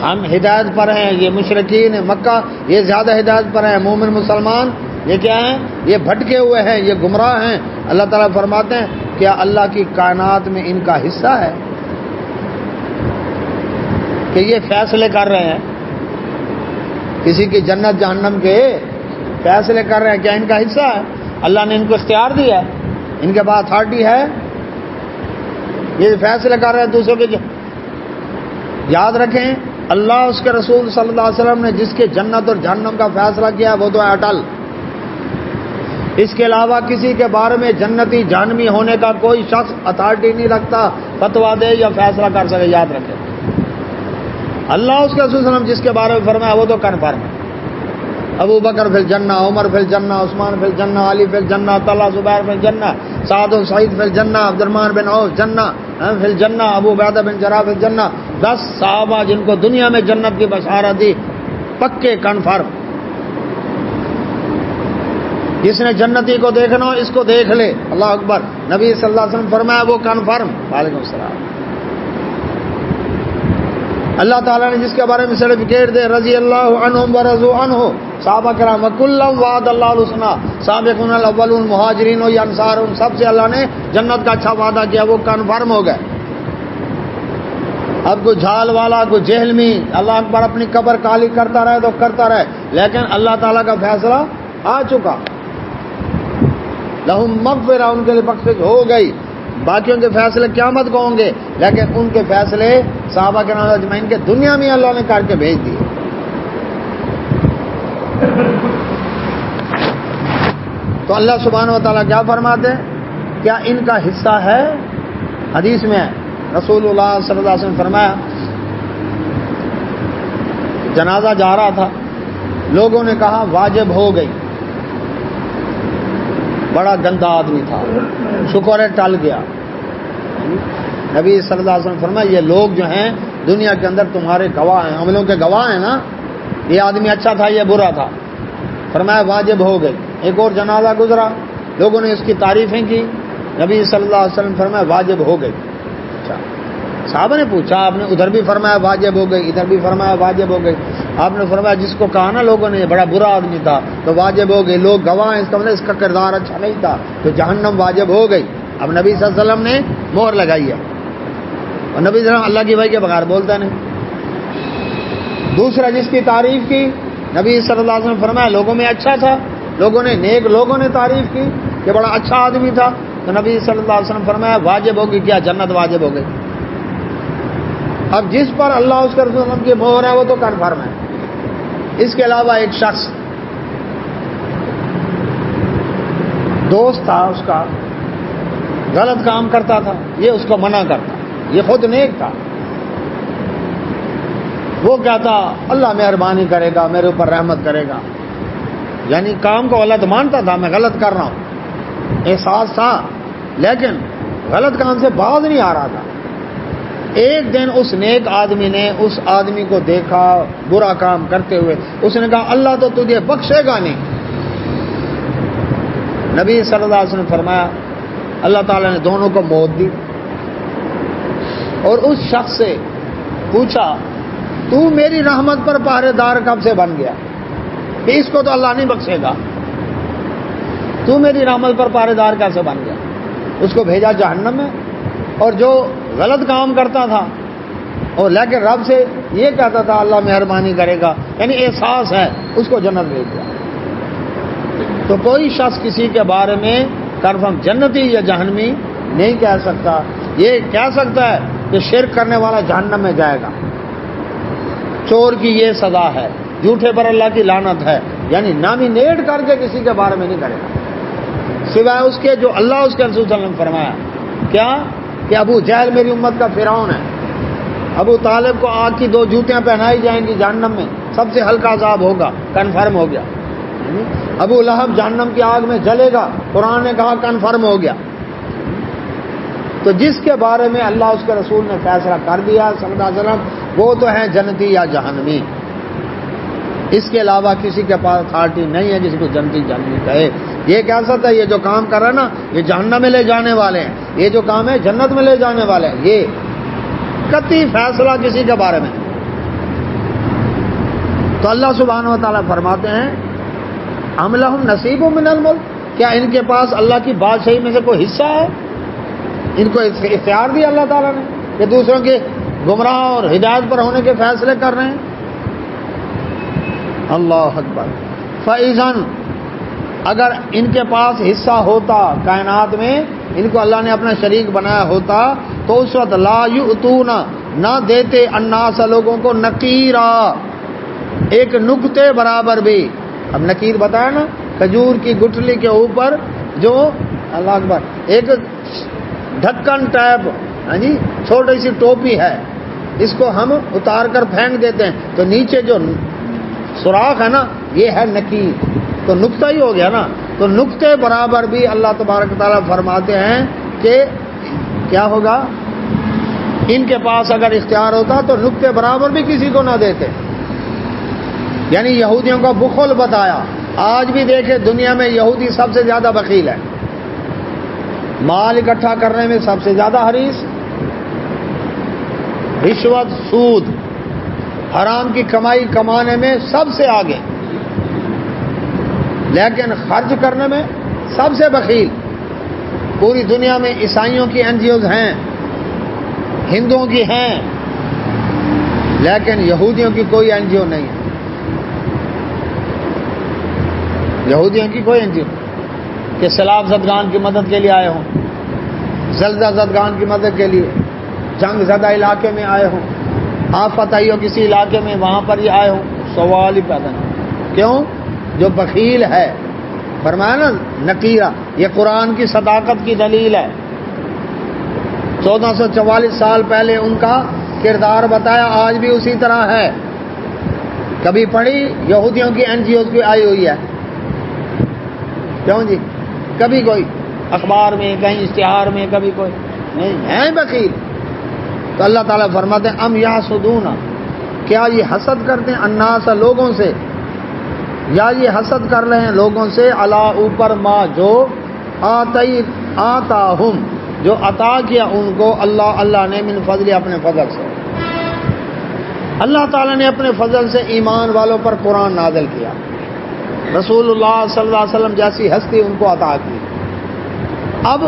ہم ہدایت پر ہیں، یہ مشرکین مکہ یہ زیادہ ہدایت پر ہیں، مومن مسلمان یہ کیا ہیں؟ یہ بھٹکے ہوئے ہیں، یہ گمراہ ہیں۔ اللہ تعالیٰ فرماتے ہیں کیا اللہ کی کائنات میں ان کا حصہ ہے کہ یہ فیصلے کر رہے ہیں؟ کسی کی جنت جہنم کے فیصلے کر رہے ہیں، کیا ان کا حصہ ہے؟ اللہ نے ان کو اختیار دیا ہے، ان کے پاس اتھارٹی ہے، یہ فیصلے کر رہے ہیں دوسروں کے۔ یاد رکھیں اللہ اس کے رسول صلی اللہ علیہ وسلم نے جس کے جنت اور جہنم کا فیصلہ کیا وہ تو ہے اٹل۔ اس کے علاوہ کسی کے بارے میں جنتی جہنمی ہونے کا کوئی شخص اتھارٹی نہیں رکھتا فتویٰ دے یا فیصلہ کر سکے، یاد رکھیں۔ اللہ اس کے رسول صلی اللہ علیہ وسلم جس کے بارے میں فرمایا وہ تو کنفرم ہے۔ ابو بکر فی الجنہ، عمر فی الجنہ، عثمان فی الجنہ، علی فی الجنہ، طلحہ زبیر فی الجنہ، سعد و سعید فی الجنہ، عبد الرحمن بن عوف جنہ فی الجنہ، ابو عبیدہ بن جراح فی الجنہ۔ 10 صحابہ جن کو دنیا میں جنت کی بشارت دی، پکے کنفرم۔ جس نے جنتی کو دیکھنا ہو اس کو دیکھ لے، اللہ اکبر۔ نبی صلی اللہ علیہ وسلم فرمایا وہ کنفرم۔ وعلیکم السلام۔ اللہ تعالیٰ نے جس کے بارے میں سرٹیفکیٹ دے، رضی اللہ عنہم ورضوا عنہ، صحابہ کرام وکلا وعد اللہ الحسنی، سابقون الاولون مہاجرین و انصار، ان سب سے اللہ نے جنت کا اچھا وعدہ کیا، وہ کنفرم ہو گئے۔ اب کوئی جھال والا، کوئی جہلمی اللہ اکبر اپنی قبر کالی کرتا رہے تو کرتا رہے، لیکن اللہ تعالیٰ کا فیصلہ آ چکا، لہم مغفرہ، ان کے لیے بخشش ہو گئی۔ باقیوں کے فیصلے قیامت کو ہوں گے، لیکن ان کے فیصلے صحابہ کرام اجمعین کے دنیا میں اللہ نے کر کے بھیج دیے۔ تو اللہ سبحانہ و تعالیٰ کیا فرماتے ہیں؟ کیا ان کا حصہ ہے؟ حدیث میں رسول اللہ صلی اللہ علیہ وسلم فرمایا، جنازہ جا رہا تھا، لوگوں نے کہا واجب ہو گئی، بڑا گندا آدمی تھا، شکر ہے ٹل گیا۔ نبی صلی اللہ علیہ وسلم فرمایا یہ لوگ جو ہیں دنیا کے اندر تمہارے گواہ ہیں، عملوں کے گواہ ہیں نا، یہ آدمی اچھا تھا یہ برا تھا۔ فرمایا واجب ہو گئی۔ ایک اور جنازہ گزرا، لوگوں نے اس کی تعریفیں کی، نبی صلی اللہ علیہ وسلم فرمایا واجب ہو گئی۔ اچھا، صحابہ نے پوچھا، آپ نے ادھر بھی فرمایا واجب ہو گئی، ادھر بھی فرمایا واجب ہو گئی، آپ نے فرمایا جس کو کہا نا لوگوں نے بڑا برا آدمی تھا تو واجب ہو گئی، لوگ گواہ ہیں، اس کا مطلب اس کا کردار اچھا نہیں تھا تو جہنم واجب ہو گئی۔ اب نبی صلی اللہ علیہ وسلم نے مہر لگائی ہے، اور نبی صلی اللہ علیہ وسلم اللہ کی بھائی کے بغیر بولتا نہیں۔ دوسرا جس کی تعریف کی، نبی صلی اللہ علیہ وسلم فرمایا لوگوں میں اچھا تھا، لوگوں نے نیک لوگوں نے تعریف کی کہ بڑا اچھا آدمی تھا، تو نبی صلی اللہ علیہ وسلم فرمایا واجب ہوگی، کیا جنت واجب ہو گئی۔ اب جس پر اللہ اس کے رسول صلی اللہ علیہ وسلم کی مہر ہے وہ تو کنفرم ہے۔ اس کے علاوہ ایک شخص دوست تھا، اس کا غلط کام کرتا تھا، یہ اس کو منع کرتا، یہ خود نیک تھا، وہ کہتا اللہ مہربانی کرے گا، میرے اوپر رحمت کرے گا، یعنی کام کو غلط مانتا تھا، میں غلط کر رہا ہوں، احساس تھا، لیکن غلط کام سے باز نہیں آ رہا تھا۔ ایک دن اس نیک آدمی نے اس آدمی کو دیکھا برا کام کرتے ہوئے، اس نے کہا اللہ تو تجھے بخشے گا نہیں۔ نبی صلی اللہ علیہ وسلم نے فرمایا اللہ تعالیٰ نے دونوں کو موت دی، اور اس شخص سے پوچھا تو میری رحمت پر پہرے دار کب سے بن گیا کہ اس کو تو اللہ نہیں بخشے گا، تو میری رحمت پر پہرے دار کیسے بن گیا؟ اس کو بھیجا جہنم میں، اور جو غلط کام کرتا تھا اور لیکن رب سے یہ کہتا تھا اللہ مہربانی کرے گا، یعنی احساس ہے، اس کو جنت بھیج دیا۔ تو کوئی شخص کسی کے بارے میں کنفرم جنتی یا جہنمی نہیں کہہ سکتا، یہ کہہ سکتا ہے کہ شرک کرنے والا جہنم میں جائے گا، چور کی یہ سزا ہے، جھوٹے پر اللہ کی لعنت ہے، یعنی نامینیٹ کر کے کسی کے بارے میں نہیں کرے گا، سوائے اس کے جو اللہ اس کے رسول صلی اللہ علیہ وسلم فرمایا کیا کہ ابو جہل میری امت کا فرعون ہے، ابو طالب کو آگ کی 2 جوتیاں پہنائی جائیں گی جہنم میں، سب سے ہلکا عذاب ہوگا، کنفرم ہو گیا۔ ابو لہب جہنم کی آگ میں جلے گا، قرآن نے کہا کنفرم ہو گیا۔ تو جس کے بارے میں اللہ اس کے رسول نے فیصلہ کر دیا صلی اللہ علیہ وسلم، وہ تو ہے جنتی یا جہنمی، اس کے علاوہ کسی کے پاس اتھارٹی نہیں ہے جس کو جنتی جہنمی کہے۔ یہ کہہ سکتا ہے یہ جو کام کر رہا ہے نا یہ جہنم میں لے جانے والے ہیں، یہ جو کام ہے جنت میں لے جانے والے ہیں، یہ قطعی فیصلہ کسی کے بارے میں۔ تو اللہ سبحانہ و تعالیٰ فرماتے ہیں ام لہم نصیب من الملک، کیا ان کے پاس اللہ کی بادشاہی میں سے کوئی حصہ ہے؟ ان کو اختیار دیا اللہ تعالیٰ نے کہ دوسروں کے گمراہ اور ہدایت پر ہونے کے فیصلے کر رہے ہیں۔ اللہ اکبر۔ فَإِذًا، اگر ان کے پاس حصہ ہوتا کائنات میں، ان کو اللہ نے اپنا شریک بنایا ہوتا تو اس وقت لا یؤتون، نہ دیتے الناس لوگوں کو نقیرا، ایک نقطے برابر بھی۔ اب نقیر بتایا نا، کھجور کی گٹھلی کے اوپر جو اللہ اکبر ایک ڈھکن ٹائپ، ہاں جی، چھوٹی سی ٹوپی ہے، اس کو ہم اتار کر پھینک دیتے ہیں تو نیچے جو سوراخ ہے نا یہ ہے نقیر، تو نقطہ ہی ہو گیا نا۔ تو نقطے برابر بھی اللہ تبارک تعالیٰ فرماتے ہیں کہ کیا ہوگا، ان کے پاس اگر اختیار ہوتا تو نقطے برابر بھی کسی کو نہ دیتے۔ یعنی یہودیوں کا بخل بتایا۔ آج بھی دیکھیں دنیا میں یہودی سب سے زیادہ بخیل ہے، مال اکٹھا کرنے میں سب سے زیادہ حریص، رشوت، سود، حرام کی کمائی کمانے میں سب سے آگے، لیکن خرچ کرنے میں سب سے بخیل۔ پوری دنیا میں عیسائیوں کی NGOs ہیں، ہندوؤں کی ہیں، لیکن یہودیوں کی کوئی NGO نہیں ہے۔ یہودیوں کی کوئی NGO کہ سیلاب زدگان کی مدد کے لیے آئے ہوں، زلزلہ زدگان کی مدد کے لیے، جنگ زدہ علاقے میں آئے ہوں، آفت آئی ہو کسی علاقے میں وہاں پر ہی آئے ہوں، سوال ہی پیدا نہیں۔ کیوں؟ جو بخیل ہے، فرمایا نا نقیرہ، یہ قرآن کی صداقت کی دلیل ہے۔ 1444 سال پہلے ان کا کردار بتایا، آج بھی اسی طرح ہے۔ کبھی پڑھی یہودیوں کی NGOs کی آئی ہوئی ہے؟ کیوں جی؟ کبھی کوئی اخبار میں، کہیں اشتہار میں، کبھی کوئی نہیں ہے بخیل۔ تو اللہ تعالیٰ فرماتے ہیں ام یحسدون، کیا یہ حسد کرتے ہیں الناس لوگوں سے، یا یہ حسد کر رہے ہیں لوگوں سے علی اوپر ما جو آتاہم جو عطا کیا ان کو اللہ نے من فضل اپنے فضل سے، اللہ تعالیٰ نے اپنے فضل سے ایمان والوں پر قرآن نازل کیا، رسول اللہ صلی اللہ علیہ وسلم جیسی ہستی ان کو عطا کی۔ اب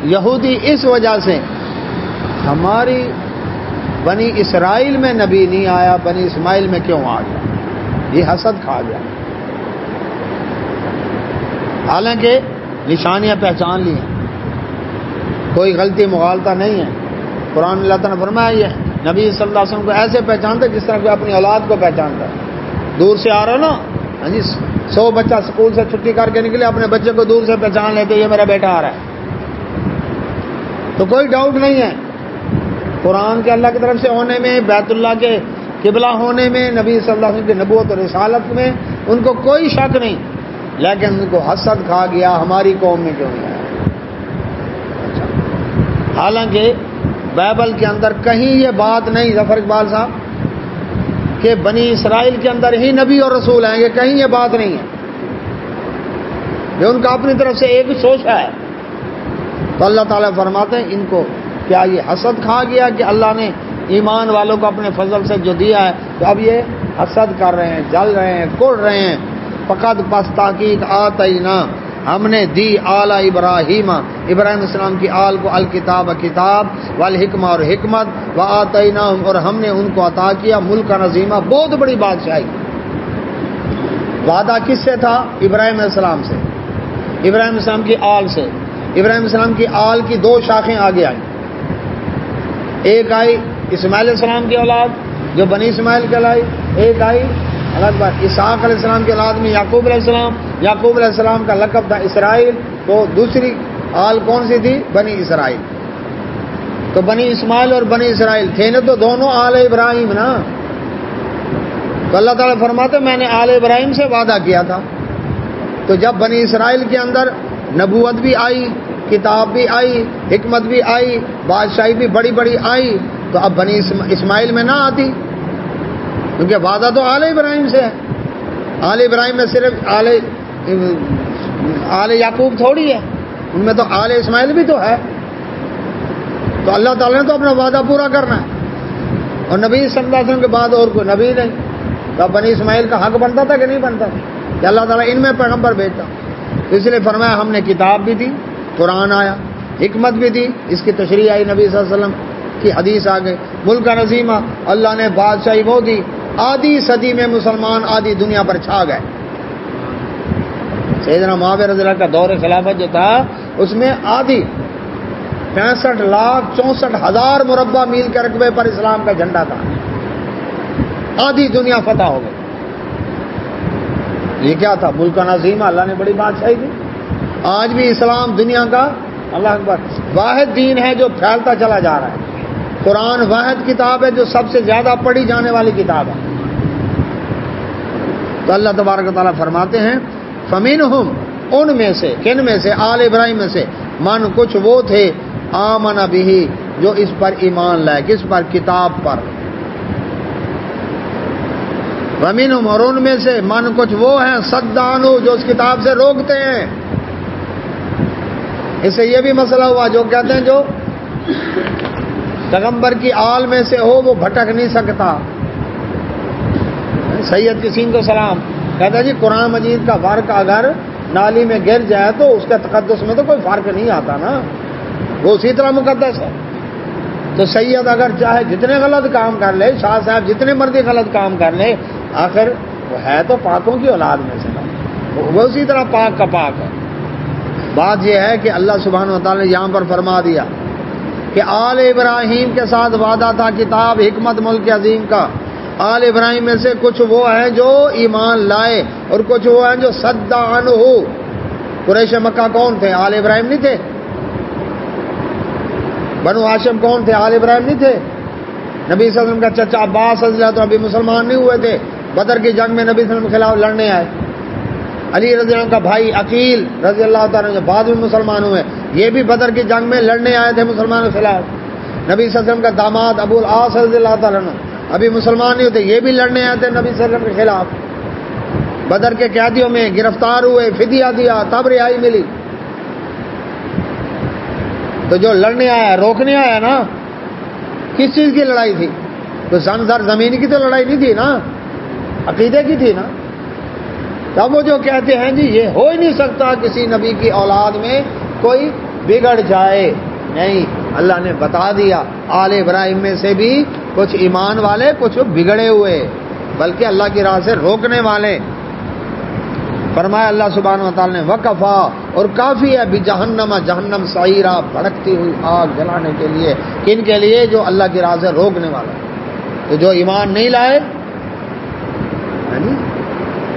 یہودی اس وجہ سے ہماری بنی اسرائیل میں نبی نہیں آیا، بنی اسماعیل میں کیوں آ گیا، یہ حسد کھا گیا۔ حالانکہ نشانیاں پہچان لی ہیں، کوئی غلطی مغالطہ نہیں ہے۔ قرآن اللہ تعالیٰ نے فرمایا یہ نبی صلی اللہ علیہ وسلم کو ایسے پہچانتے جس طرح کوئی اپنی اولاد کو پہچانتا ہے۔ دور سے آ رہا نا، ہاں جی، 100 بچہ اسکول سے چھٹی کر کے نکلے، اپنے بچے کو دور سے پہچان لیتے یہ میرا بیٹا آ رہا ہے، تو کوئی ڈاؤٹ نہیں ہے قرآن کے اللہ کی طرف سے ہونے میں، بیت اللہ کے قبلہ ہونے میں، نبی صلی اللہ علیہ وسلم کی نبوت اور رسالت میں ان کو کوئی شک نہیں، لیکن ان کو حسد کھا گیا ہماری قوم میں کیوں نہیں آیا۔ حالانکہ بائبل کے اندر کہیں یہ بات نہیں ظفر اقبال صاحب کہ بنی اسرائیل کے اندر ہی نبی اور رسول آئیں گے، کہیں یہ بات نہیں ہے، یہ ان کا اپنی طرف سے ایک سوچ ہے۔ تو اللہ تعالیٰ فرماتے ہیں ان کو کیا یہ حسد کھا گیا کہ اللہ نے ایمان والوں کو اپنے فضل سے جو دیا ہے تو اب یہ حسد کر رہے ہیں، جل رہے ہیں، کڑ رہے ہیں۔ فقط پس تحقیق آتینا، ہم نے دی آل ابراہیم، ابراہیم السلام کی آل کو الکتاب کتاب، والحکمہ اور حکمت، وآتیناہم اور ہم نے ان کو عطا کیا ملک عظیمہ، بہت بڑی بادشاہی۔ وعدہ کس سے تھا؟ ابراہیم علیہ السلام سے، ابراہیم السلام کی آل سے۔ ابراہیم السلام کی آل کی 2 شاخیں آگے آئیں، ایک آئی اسماعیل علیہ السلام کی اولاد جو بنی اسماعیل کہلائی، ایک آئی الگ بات اسحاق علیہ السلام کی اولاد میں یعقوب علیہ السلام، یعقوب علیہ السلام کا لقب تھا اسرائیل، تو دوسری آل کون سی تھی؟ بنی اسرائیل۔ تو بنی اسماعیل اور بنی اسرائیل تھے نا، تو دونوں آل ابراہیم نا. تو اللہ تعالیٰ فرماتے میں نے آل ابراہیم سے وعدہ کیا تھا. تو جب بنی اسرائیل کے اندر نبوت بھی آئی، کتاب بھی آئی، حکمت بھی آئی، بادشاہی بھی بڑی بڑی آئی، تو اب بنی اسماعیل میں نہ آتی، کیونکہ وعدہ تو آل ابراہیم سے ہے. آل ابراہیم میں صرف آل یعقوب تھوڑی ہے، ان میں تو آل اسماعیل بھی تو ہے. تو اللہ تعالیٰ نے تو اپنا وعدہ پورا کرنا ہے، اور نبی صلی اللہ علیہ وسلم کے بعد اور کوئی نبی نہیں. تو اب بنی اسماعیل کا حق بنتا تھا کہ نہیں بنتا کہ اللہ تعالیٰ ان میں پیغمبر بھیجتا. اس لیے فرمایا ہم نے کتاب بھی دی، قرآن آیا، حکمت بھی دی، اس کی تشریح آئی، نبی صلی اللہ علیہ وسلم کی حدیث آ گئی. ملک کا نظیمہ اللہ نے بادشاہی وہ دی، آدھی صدی میں مسلمان آدھی دنیا پر چھا گئے. سیدنا معاویہ رضی اللہ کا دور خلافت جو تھا اس میں آدھی 65,64,000 مربع میل کے رقبے پر اسلام کا جھنڈا تھا، آدھی دنیا فتح ہو گئی. یہ کیا تھا؟ ملک کا نظیمہ، اللہ نے بڑی بادشاہی دی. آج بھی اسلام دنیا کا اللہ اکبر واحد دین ہے جو پھیلتا چلا جا رہا ہے. قرآن واحد کتاب ہے جو سب سے زیادہ پڑھی جانے والی کتاب ہے. تو اللہ تبارک و تعالیٰ فرماتے ہیں فمنہم، ان میں سے، کن میں سے؟ آل ابراہیم میں سے، من کچھ وہ تھے آمن بہ، جو اس پر ایمان لائے. کس پر؟ کتاب پر. ومنہم، اور ان میں سے، من کچھ وہ ہیں صد عنہ، جو اس کتاب سے روکتے ہیں. اس سے یہ بھی مسئلہ ہوا جو کہتے ہیں جو پیغمبر کی آل میں سے ہو وہ بھٹک نہیں سکتا. سید کسیم کو سلام کہتا ہے جی قرآن مجید کا فرق اگر نالی میں گر جائے تو اس کے تقدس میں تو کوئی فرق نہیں آتا نا، وہ اسی طرح مقدس ہے. تو سید اگر چاہے جتنے غلط کام کر لے، شاہ صاحب جتنے مرضی غلط کام کر لے، آخر وہ ہے تو پاکوں کی اولاد میں سے نا، وہ اسی طرح پاک کا پاک ہے. بات یہ ہے کہ اللہ سبحانہ و تعالی نے یہاں پر فرما دیا کہ آل ابراہیم کے ساتھ وعدہ تھا کتاب، حکمت، ملک عظیم کا. آل ابراہیم میں سے کچھ وہ ہیں جو ایمان لائے اور کچھ وہ ہیں جو صد عنہ. قریش مکہ کون تھے؟ آل ابراہیم نہیں تھے. بنو ہاشم کون تھے؟ آل ابراہیم نہیں تھے. نبی صلی اللہ علیہ وسلم کا چچا عباس رضی اللہ تو ابھی مسلمان نہیں ہوئے تھے، بدر کی جنگ میں نبی صلی اللہ علیہ وسلم کے خلاف لڑنے آئے. علی رضی اللہ عنہ کا بھائی عقیل رضی اللہ تعالیٰ جو بعد میں مسلمان ہوئے، یہ بھی بدر کی جنگ میں لڑنے آئے تھے مسلمانوں کے خلاف. نبی صلی اللہ علیہ وسلم کا داماد ابو العاص رضی اللہ تعالیٰ عنہ ابھی مسلمان نہیں ہوتے، یہ بھی لڑنے آئے تھے نبی صلی اللہ علیہ وسلم کے خلاف. بدر کے قیدیوں میں گرفتار ہوئے، فدیہ دیا، تب رہائی ملی. تو جو لڑنے آیا، روکنے آیا نا، کس چیز کی لڑائی تھی؟ تو زمین کی تو لڑائی نہیں تھی نا، عقیدے کی تھی نا. تب وہ جو کہتے ہیں جی یہ ہو ہی نہیں سکتا کسی نبی کی اولاد میں کوئی بگڑ جائے، نہیں، اللہ نے بتا دیا آل ابراہیم میں سے بھی کچھ ایمان والے، کچھ بگڑے ہوئے، بلکہ اللہ کی راہ سے روکنے والے. فرمایا اللہ سبحانہ و تعالی نے وکفا، اور کافی ہے بجہنم، جہنم سعیرا، بھڑکتی ہوئی آگ جلانے کے لیے. کن کے لیے؟ جو اللہ کی راہ سے روکنے والا. تو جو ایمان نہیں لائے،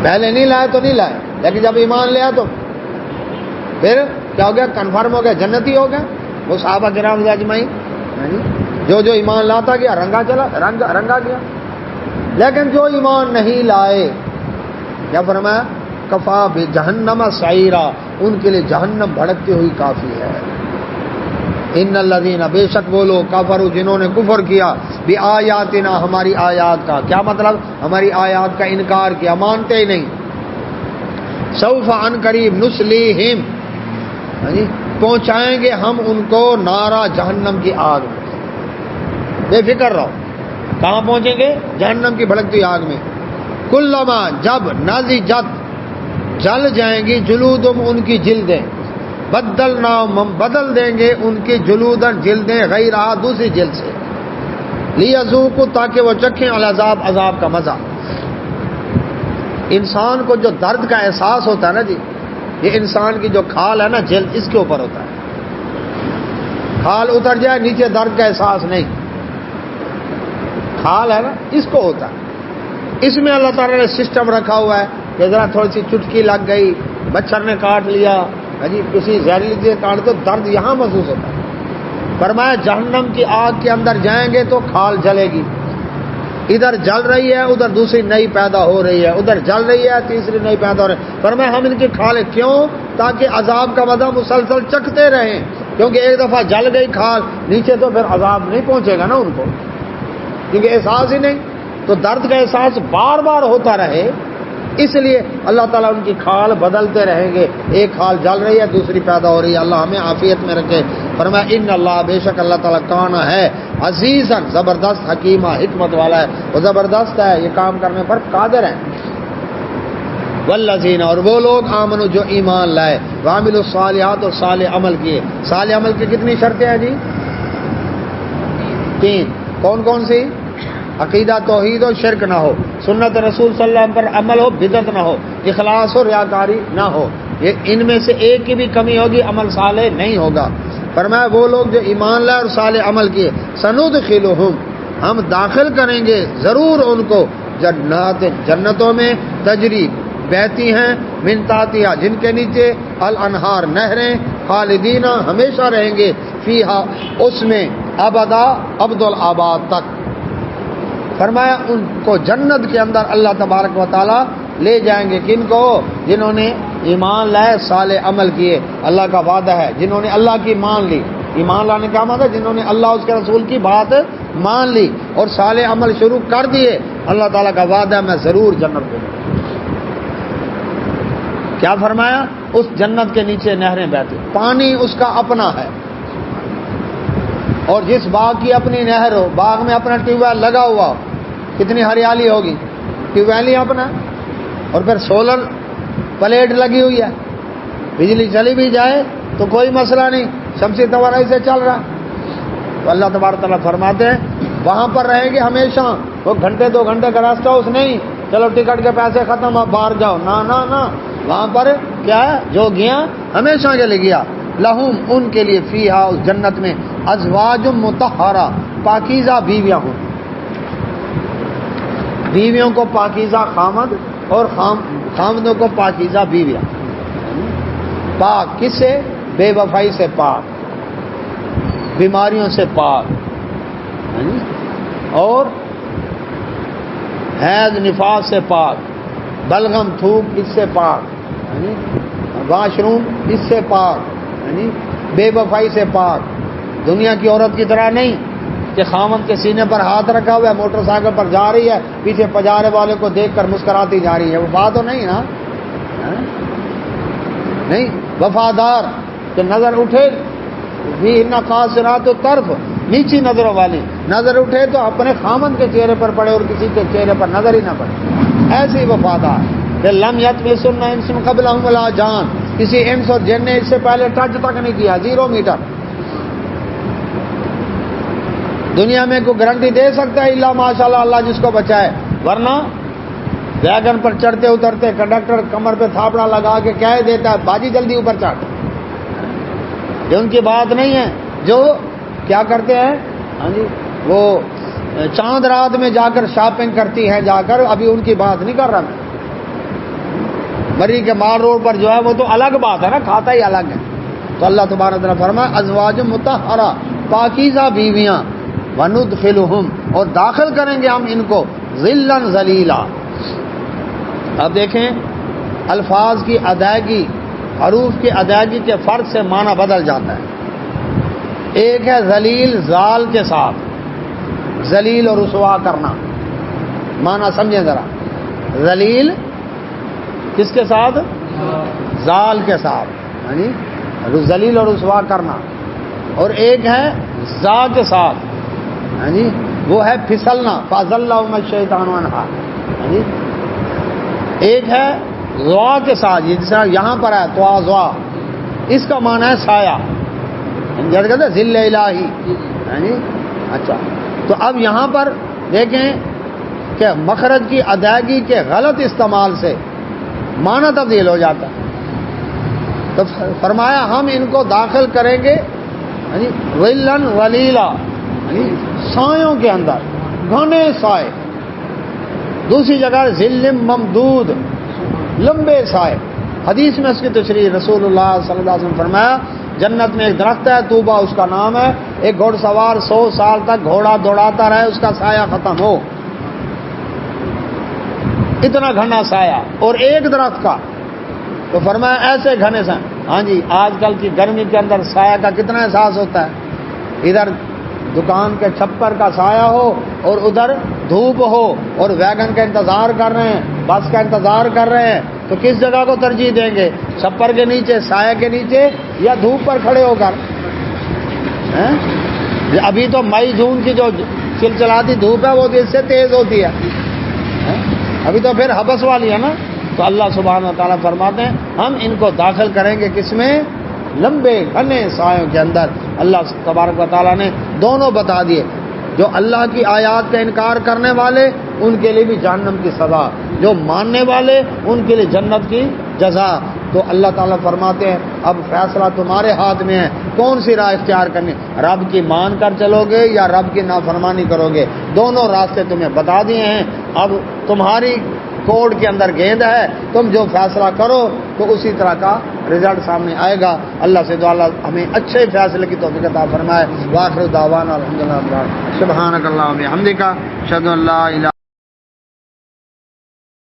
پہلے نہیں لائے تو نہیں لائے، لیکن جب ایمان لیا تو پھر کیا ہو گیا؟ کنفرم ہو گیا، جنتی ہو گیا. وہ صحابہ کرام اجمعین، جو ایمان لاتا گیا رنگا گیا. لیکن جو ایمان نہیں لائے، کیا فرمایا؟ کفا بجہنم سعیرا، ان کے لیے جہنم بھڑکتی ہوئی کافی ہے. ان الذین، بے شک وہ لوگ، کفروا، جنہوں نے کفر کیا، بآیاتنا، ہماری آیات کا. کیا مطلب؟ ہماری آیات کا انکار کیا، مانتے ہی نہیں. سوف، عن قریب، نصلیہم، پہنچائیں گے ہم ان کو نارا، جہنم کی آگ میں. بے فکر رہو. کہاں پہنچیں گے؟ جہنم کی بھڑکتی آگ میں. کلما، جب، نضجت، جل جائیں گی، جلودہم، ان کی جلدیں، بدلناہم، بدل دیں گے ان کی جلودن، جلدیں، غیرہا، دوسری جلد سے، لیذوقوا، تاکہ وہ چکھیں العذاب، عذاب کا مزہ. انسان کو جو درد کا احساس ہوتا ہے نا جی، یہ انسان کی جو کھال ہے نا، جلد، اس کے اوپر ہوتا ہے. کھال اتر جائے نیچے درد کا احساس نہیں. کھال ہے نا، اس کو ہوتا ہے. اس میں اللہ تعالیٰ نے سسٹم رکھا ہوا ہے کہ ذرا تھوڑی سی چٹکی لگ گئی، مچھر نے کاٹ لیا، جی کسی زہریلی چیز کاٹ تو درد یہاں محسوس ہوتا ہے. فرمایا جہنم کی آگ کے اندر جائیں گے تو کھال جلے گی، ادھر جل رہی ہے ادھر دوسری نئی پیدا ہو رہی ہے، ادھر جل رہی ہے تیسری نئی پیدا ہو رہی ہے۔ فرمایا ہم ان کی کھالیں، کیوں؟ تاکہ عذاب کا مزہ مسلسل چکھتے رہیں، کیونکہ ایک دفعہ جل گئی کھال نیچے تو پھر عذاب نہیں پہنچے گا نا ان کو، کیونکہ احساس ہی نہیں، تو درد کا احساس بار بار ہوتا رہے، اس لیے اللہ تعالیٰ ان کی کھال بدلتے رہیں گے، ایک کھال جل رہی ہے دوسری پیدا ہو رہی ہے۔ اللہ ہمیں عافیت میں رکھے۔ فرمایا ان اللہ، بے شک اللہ تعالیٰ کانا ہے عزیزاً، زبردست، حکیمہ، حکمت والا ہے، وہ زبردست ہے، یہ کام کرنے پر قادر ہے۔ والذین، اور وہ لوگ آمنوا جو ایمان لائے، وعملوا الصالحات، اور صالح عمل کیے۔ صالح عمل کی کتنی شرطیں ہیں جی؟ 3۔ کون کون سی؟ عقیدہ توحید و شرک نہ ہو، سنت رسول صلی اللہ علیہ وسلم پر عمل ہو، بدعت نہ ہو، اخلاص و ریاکاری نہ ہو، یہ ان میں سے ایک کی بھی کمی ہوگی عمل صالح نہیں ہوگا۔ فرمایا وہ لوگ جو ایمان لائے اور صالح عمل کیے، سندخلہم، ہم داخل کریں گے ضرور ان کو، جنات، جنتوں میں، تجری، بہتی ہیں، من تحتہا، جن کے نیچے، الانہار، نہریں، خالدین، ہمیشہ رہیں گے، فیہا، اس میں، ابدا، ابد الآباد تک۔ فرمایا ان کو جنت کے اندر اللہ تبارک و تعالی لے جائیں گے، کن کو؟ جنہوں نے ایمان لائے، صالح عمل کیے، اللہ کا وعدہ ہے، جنہوں نے اللہ کی مان لی، ایمان لانے کا مطلب جنہوں نے اللہ اس کے رسول کی بات مان لی اور صالح عمل شروع کر دیے، اللہ تعالیٰ کا وعدہ ہے میں ضرور جنت دوں گا۔ کیا فرمایا؟ اس جنت کے نیچے نہریں بہتی، پانی اس کا اپنا ہے، اور جس باغ کی اپنی نہر ہو، باغ میں اپنا ٹیوب ویل لگا ہوا ہو، کتنی ہریالی ہوگی، ٹیوب ویل ہی اپنا، اور پھر سولر پلیٹ لگی ہوئی ہے، بجلی چلی بھی جائے تو کوئی مسئلہ نہیں، شمسی توانائی سے چل رہا۔ تو اللہ تبارک تعالیٰ فرماتے ہیں وہاں پر رہیں گے ہمیشہ، وہ گھنٹے 2 گھنٹے کا راستہ اس نہیں، چلو ٹکٹ کے پیسے ختم اب باہر جاؤ، نہ نہ نہ، وہاں پر کیا ہے؟ جو گیا ہمیشہ کے لیے گیا، لہم، ان کے لیے، فیہا، اس جنت میں، ازواج مطہرہ، پاکیزہ بیویاں ہوں، بیویوں کو پاکیزہ خامد اور خامدوں کو پاکیزہ بیویاں، پاک کس سے؟ بے وفائی سے پاک، بیماریوں سے پاک، اور حیض نفاس سے پاک، بلغم تھوک اس سے پاک، واش روم اس سے پاک، بے وفائی سے پاک، دنیا کی عورت کی طرح نہیں کہ خامد کے سینے پر ہاتھ رکھا ہوا ہے، موٹر سائیکل پر جا رہی ہے، پیچھے پجارے والے کو دیکھ کر مسکراتی جا رہی ہے، وہ بات تو نہیں نا، نہیں، وفادار کہ نظر اٹھے بھی ان قاصرات الطرف، نیچی نظروں والی، نظر اٹھے تو اپنے خامد کے چہرے پر پڑے اور کسی کے چہرے پر نظر ہی نہ پڑے، ایسی وفادار کہ لم یطمثن انس قبلہم ولا جان، کسی انس اور جن نے اس سے پہلے ٹچ تک نہیں کیا، 0 میٹر۔ دنیا میں کوئی گارنٹی دے سکتا ہے الا ماشاءاللہ، اللہ جس کو بچائے، ورنہ ویگن پر چڑھتے اترتے کنڈکٹر کمر پہ تھاپڑا لگا کے کہہ دیتا ہے باجی جلدی اوپر چڑھ، یہ ان کی بات نہیں ہے۔ جو کیا کرتے ہیں، ہاں جی، وہ چاند رات میں جا کر شاپنگ کرتی ہیں، جا کر، ابھی ان کی بات نہیں کر رہا میں، مری کے مال روڈ پر جو ہے وہ تو الگ بات ہے نا، کھاتا ہی الگ ہے۔ تو اللہ تبارک و تعالیٰ فرمایا ازواج مطہرہ، پاکیزہ بیویاں، وندخلہم، اور داخل کریں گے ہم ان کو، ظلا ظلیلا۔ اب دیکھیں الفاظ کی ادائیگی، حروف کی ادائیگی کے فرق سے معنی بدل جاتا ہے۔ ایک ہے ذلیل، زال کے ساتھ، ذلیل اور رسوا کرنا، معنی سمجھیں ذرا، ذلیل کس کے ساتھ؟ زال کے ساتھ، یعنی ذلیل اور رسوا کرنا، اور ایک ہے زا کے ساتھ، یعنی وہ ہے پھسلنا، فَأَزَلَّهُمَ الشَّيْطَانُ عَنْهَا، یعنی ایک ہے زوا کے ساتھ، جس طرح یہاں پر ہے تواضع، اس کا معنی ہے سایہ، کہتے ہیں ذل الہی، یعنی اچھا۔ تو اب یہاں پر دیکھیں کہ مخرج کی ادائیگی کے غلط استعمال سے معنی تبدیل ہو جاتا ہے۔ تو فرمایا ہم ان کو داخل کریں گے یعنی ظلا ظلیلا، یعنی سایوں کے اندر، گھنے سائے۔ دوسری جگہ ظل ممدود، لمبے سائے۔ حدیث میں اس کی تشریح رسول اللہ صلی اللہ علیہ وسلم فرمایا جنت میں ایک درخت ہے، طوبا اس کا نام ہے، ایک گھوڑ سوار 100 سال تک گھوڑا دوڑاتا رہے، اس کا سایہ ختم ہو، اتنا گھنا سایہ، اور ایک درخت کا، تو فرمایا ایسے گھنے سے۔ ہاں جی، آج کل کی گرمی کے اندر سایہ کا کتنا احساس ہوتا ہے، ادھر دکان کے چھپر کا سایہ ہو اور ادھر دھوپ ہو، اور ویگن کا انتظار کر رہے ہیں، بس کا انتظار کر رہے ہیں، تو کس جگہ کو ترجیح دیں گے؟ چھپر کے نیچے، سایہ کے نیچے، یا دھوپ پر کھڑے ہو کر؟ ابھی تو مئی جون کی جو چلچلاتی دھوپ ہے وہ اس سے تیز ہوتی ہے، ابھی تو پھر حبس والی ہے نا۔ تو اللہ سبحانہ و تعالیٰ فرماتے ہیں ہم ان کو داخل کریں گے کس میں؟ لمبے گھنے سایوں کے اندر۔ اللہ تبارک و تعالیٰ نے دونوں بتا دیے، جو اللہ کی آیات کا انکار کرنے والے ان کے لیے بھی جہنم کی سزا، جو ماننے والے ان کے لیے جنت کی جزا۔ تو اللہ تعالیٰ فرماتے ہیں اب فیصلہ تمہارے ہاتھ میں ہے، کون سی راہ اختیار کرنی، رب کی مان کر چلو گے یا رب کی نافرمانی کرو گے؟ دونوں راستے تمہیں بتا دیے ہیں، اب تمہاری کوڈ کے اندر گیند ہے، تم جو فیصلہ کرو تو اسی طرح کا رزلٹ سامنے آئے گا۔ اللہ سے دعا اللہ ہمیں اچھے فیصلے کی توفیق عطا فرمائے۔ وآخر دعوانا الحمدللہ، سبحانک اللہم و بحمدک، اشہد ان لا الہ